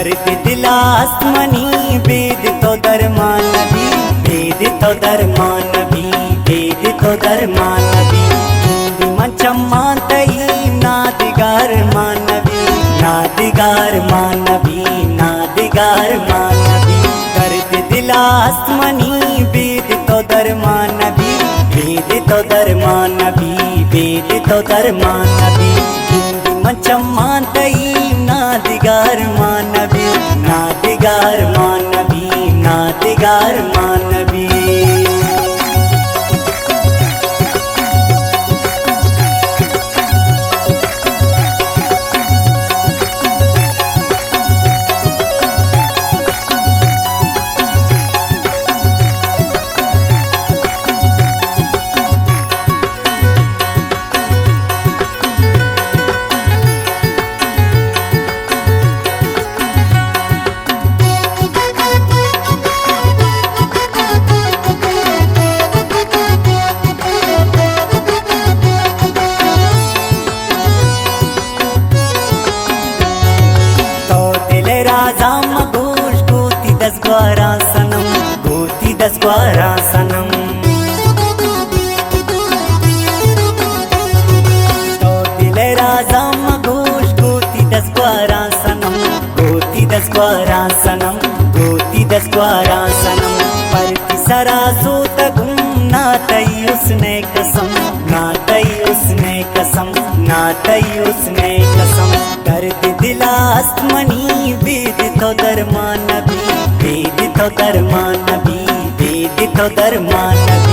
दर्द दिलास्मनी वेद तो दरमान नबी, वेद तो दरमान नबी, वेद तो दरमान नबी। मंचम्मा तई नादिगार मान नबी, नादिगार मान नबी, नादिगार मान नबी। दर्द दिलास्मनी वेद तो दरमान नबी, वेद तो दरमान नबी, वेद तो दरमान नबी। मंचम्मा तई नादिगार मान नबी, नादिगार मान नबी, नादिगार मान नबी। राजाम घोष गोती 10-12 सनम, गोती 10-12 सनम। तो दिल राजाम घोष गोती 10-12 सनम, गोती 10-12 सनम, गोती 10-12 सनम। पर तिसरा सोत गुम ना तई उसने कसम, ना तई उसने कसम, ना तई उसने कसम। दर्द दिलास्मनी वेद तो दरमान नबी, वेद तो दरमान नबी, वेद तो दरमान नबी।